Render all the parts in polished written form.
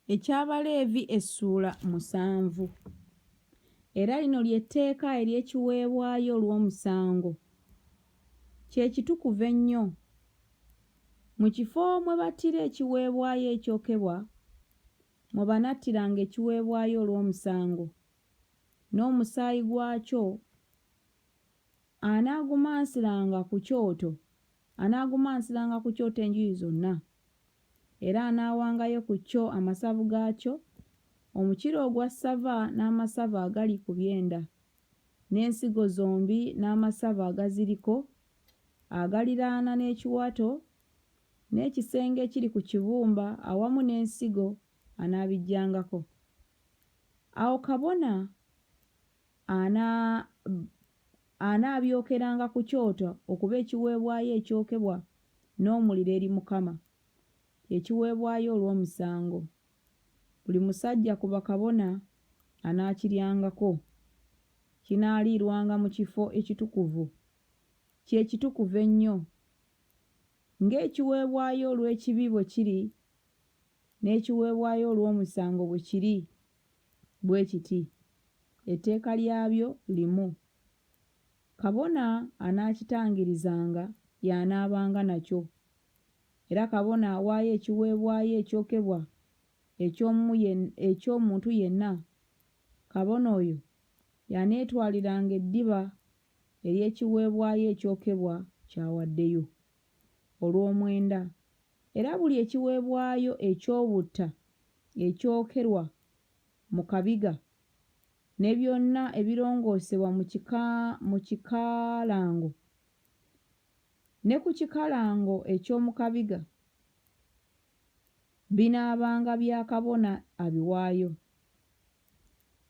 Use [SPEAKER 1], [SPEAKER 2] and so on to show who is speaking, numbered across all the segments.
[SPEAKER 1] Eky'Abaleevi essuula 7. Era lino ly'etteeka ery'ekiweebwayo olw'omusango. Kye kitukuvu ennyo. Mu kifo mwe battira ekiweebwayo ekyokebwa, mwe banattiranga ekiweebwayo olw'omusango, n'omusaayi gwakyo anaagumansiranga ku kyoto enjuuyi zonna, era anaawangayo ku kyo amasavu gaakyo, omukira ogwa ssava n'amasavu agali ku byenda, n'ensigo zombi n'amasavu agaziriko, agaliraana n'ekiwato, n'ekisenge ekiri ku kibumba awamu n'ensigo anaabiggyangako. Awo kabona anaabyokeranga ku kyoto okuba ekiweebwayo ekyokebwa n'omuliro eri Mukama, ekiweebwayo olw'omusango. Buli musajja ku bakabona anaakiryangako. Kinaaliirwanga mu kifo ekitukuvu. Kye kitukuvu ennyo. Ng'ekiweebwayo olw'ekibi bwe kiri, n'ekiweebwayo olw'omusango bwe kiri, bwe kiti. Etteeka lyabyo limu. Kabona anaakitangirizanga y'anaabanga nakyo. Era kabona awaayo ekiweebwayo ekyokebwa eky'omuntu yenna, kabona oyo y'aneetwaliranga eddiba ery'ekiweebwayo ekyokebwa ky'awaddeyo olw'omwenda. Era buli ekiweebwayo eky'obutta ekyokerwa mu kabiga, ne byonna ebirongoosebwa mu kikaalango ne ku kikalango eky'omu kabiga, binaabanga bya kabona abiwaayo.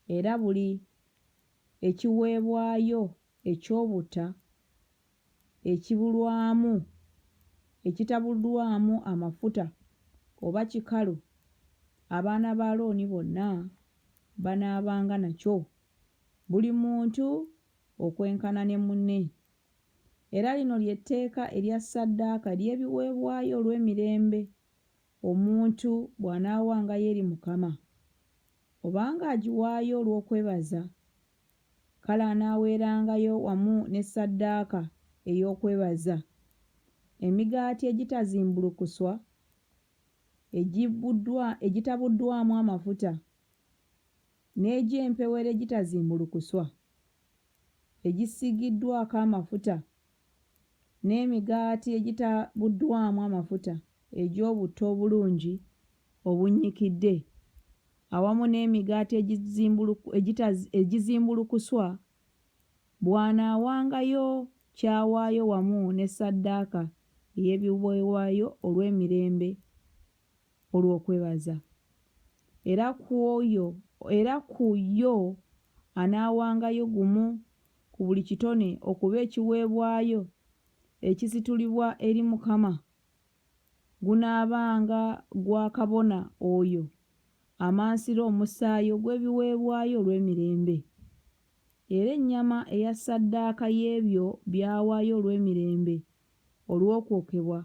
[SPEAKER 1] Era buli ekiweebwayo eky'obutta ekitabuddwamu amafuta oba kikalu, abaana ba Alooni bonna banaabanga nakyo, buli muntu okwenkana ne munne. Era lino ly'etteeka erya ssaddaaka ery'ebiweebwayo olw'emirembe omuntu bw'anaawangayo eri Mukama. Obanga agiwaayo olw'okwebaza, kale anaaweerangayo wamu ne ssaddaaka ey'okwebaza emigaati egitazimbulukuswa, egitabuddwamu amafuta, n'egy'empewero egitazimbulukuswa, egisiigiddwako amafuta, n'emigaati egitabuddwamu amafuta egy'obutta obulungi obunnyikidde, awamu n'emigaati egizimbulukuswa, bw'anaawangayo ky'awaayo wamu ne ssaddaaka ey'ebiweebwayo olw'emirembe olw'okwebaza. Era ku yo anaawangayo gumu ku buli kitone okuba ekiweebwayo ekisitulibwa eri Mukama. Gunaabanga gwa kabona oyo amansira omusaayi ogw'ebiweebwayo olw'emirembe. Era ennyama eya ssaddaaka y'ebyo by'awaayo olw'emirembe olw'okwokebwa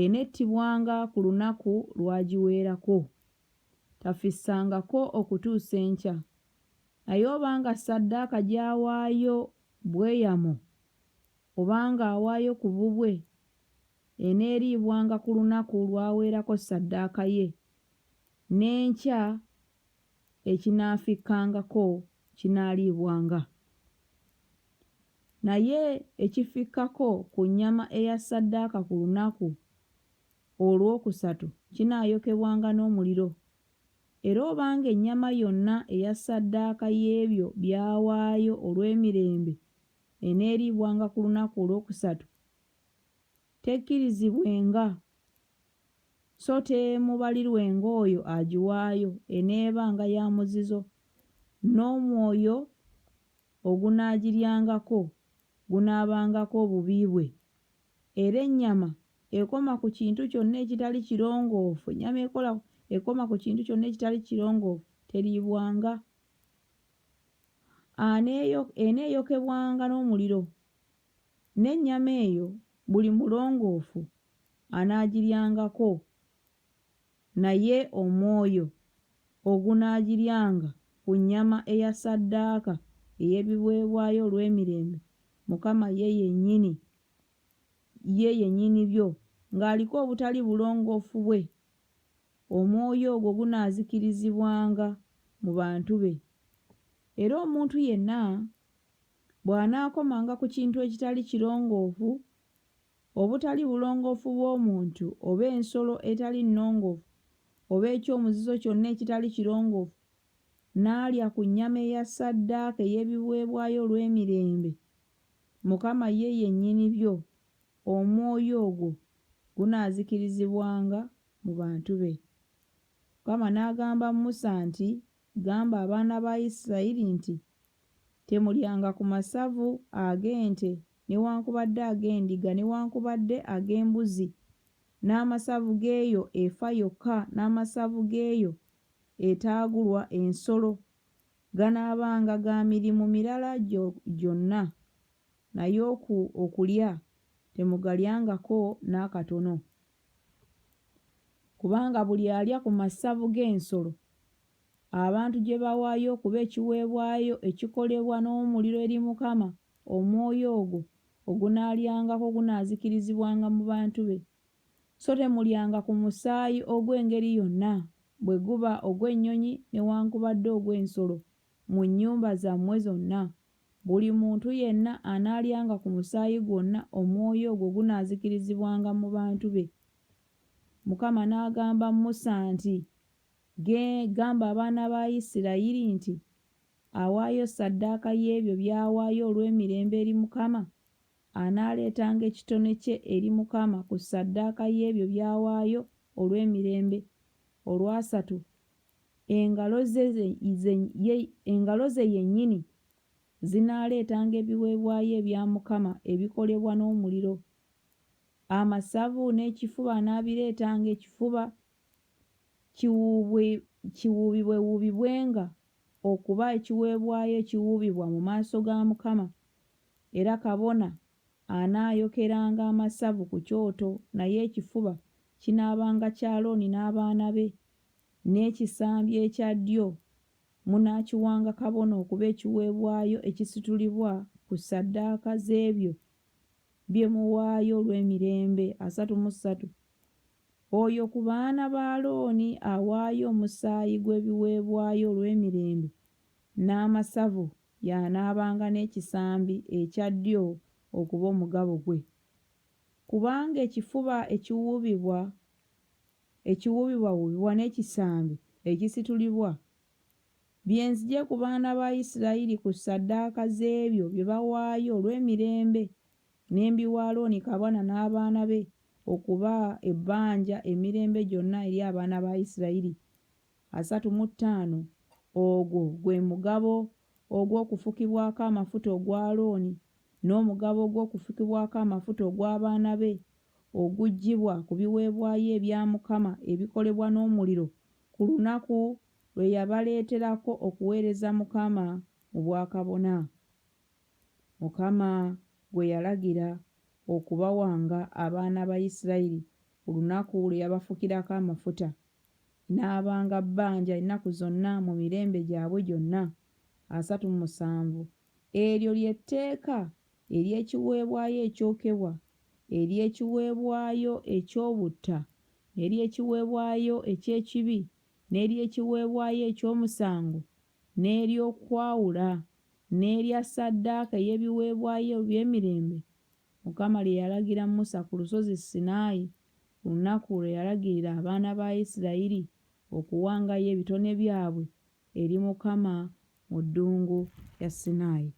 [SPEAKER 1] enettibwanga ku lunaku lw'agiweerako, tafissangako okutuusa enkya. Naye obanga ssaddaaka gy'awaayo bweyamo obanga awaayo ku bubwe, eneeriibwanga ku lunaku lw'aweerako ssaddaaka ye, n'enkya ekinaafikkangako kinaaliibwanga. Naye ekifikkako ku nnyama eya ssaddaaka ku lunaku olwokusatu kinaayokebwanga n'omuliro. Era obanga ennyama yonna eya ssaddaaka y'ebyo by'awaayo olw'emirembe eneeriibwanga ku lunaku olwokusatu, tekkirizibwenga so teemubalirwenga oyo agiwaayo, eneebanga ya muzizo, n'omwoyo ogunaagiryangako gunaabangako obubi bwe. Era ennyama ekoma ku kintu kyonna ekitali kirongoofu, ennyama ekoma ku kintu kyonna ekitali kirongoofu teriibwanga. Eneeyokebwanga n'omuliro, n'ennyama eyo buli mulongoofu anaagiryangako naye omwoyo ogunaagiryanga ku nnyama eya ssaddaaka ey'ebiweebwayo olw'emirembe, Mukama ye yennyini byo ng'aliko obutali bulongoofu bwe, omwoyo ogwo gunaazikirizibwanga mu bantu be. Era omuntu yenna bw'anaakomanga ku kintu ekitali kirongoofu, obutali bulongoofu bw'omuntu oba ensolo etali nnongoofu oba ekyomuzizo kyonna ekitali kirongoofu, n'alya ku nnyama eya ssaddaaka ey'ebiweebwayo olw'emirembe, Mukama ye yennyini byo, omwoyo ogwo gunaazikirizibwanga mu bantu be. Mukama n'agamba Musa nti, gamba abaana ba Isirayiri nti, temulyanga ku masavu ag'ente newankubadde ag'endiga newankubadde ag'embuzi, n'amasavu g'eyo efa yokka n'amasavu g'eyo etaagulwa ensolo, ganaabanga ga mirimu mirala gyonna, naye okulya temugalyangako n'akatono. Kubanga buli alya ku masavu g'ensolo abantu gye bawaayo okuba ekiweebwayo ekikolebwa n'omuliro eri Mukama, omwoyo ogwo ogunaalyangako gunaazikirizibwanga mu bantu be. So temulyanga ku musaayi ogw'engeri yonna, bwe guba ogw'ennyonyi newankubadde ogw'ensolo mu nnyumba zammwe zonna. Buli muntu yenna anaalyanga ku musaayi gwonna, omwoyo ogwo gunaazikirizibwanga mu bantu be. Mukama n'agamba Musa nti, gamba abaana ba Isirayiri nti, awaayo ssaddaaka y'ebyo by'awaayo olw'emirembe eri Mukama, anaaleetanga ekitone kye eri Mukama ku ssaddaaka y'ebyo by'awaayo olw'emirembe olwasatu. Engalo ze yennyini zinaaleetanga ebiweebwayo ebya Mukama ebikolebwa n'omuliro. Amasavu n'ekifuba anaabireetanga, ekifuba kiwuubibwewuubibwenga okuba ekiweebwayo ekiwuubibwa mu maaso ga Mukama. Era kabona anaayokeranga amasavu ku kyoto, naye ekifuba kinaabanga kya Alooni n'abaana be, n'ekisambi ekya ddyo munaakiwanga kabona okuba ekiweebwayo ekisitulibwa ku ssaddaaka z'ebyo bye muwaayo olw'emirembe 33. Oyo ku baana ba Alooni awaayo omusaayi gw'ebiweebwayo olw'emirembe n'amasavu y'anaabanga n'ekisambi ekya ddyo okuba omugabo gwe. Kubanga ekifuba ekiwuubibwawuubibwa n'ekisambi ekisitulibwa byenzigye ku baana ba Isirayiri ku ssaddaaka z'ebyo bye bawaayo olw'emirembe, ne mbiwa Alooni kabona n'abaana be okuba ebbanja emirembe gyonna eri abaana ba Isirayiri. 35. Ogwo gwe mugabo ogw'okufukibwako amafuta ogwa Alooni, n'omugabo ogw'okufukibwako amafuta ogw'abaana be oguggyibwa ku biweebwayo ebya Mukama ebikolebwa n'omuliro ku lunaku lwe yabaleeterako okuweereza Mukama mu bwakabona. Mukama gwe yalagira okubawanga abaana ba Isirayiri ku lunaku lwe yabafukirako amafuta. N'abanga bbanja ennaku zonna mu mirembe gyabwe gyonna. 37. Eryo ly'etteeka ery'ekiweebwayo ekyokebwa, ery'ekiweebwayo eky'obutta, n'ery'ekiweebwayo eky'ekibi, n'ery'ekiweebwayo eky'omusango, n'ery'okwawula, n'erya ssaddaaka ey'ebiweebwayo by'emirembe, Mukama lye yalagira Musa ku lusozi Sinaayi ku lunaku lwe yalagirira abaana ba Isirayiri okuwangayo ebitone byabwe eri Mukama mu ddungu ya Sinaayi.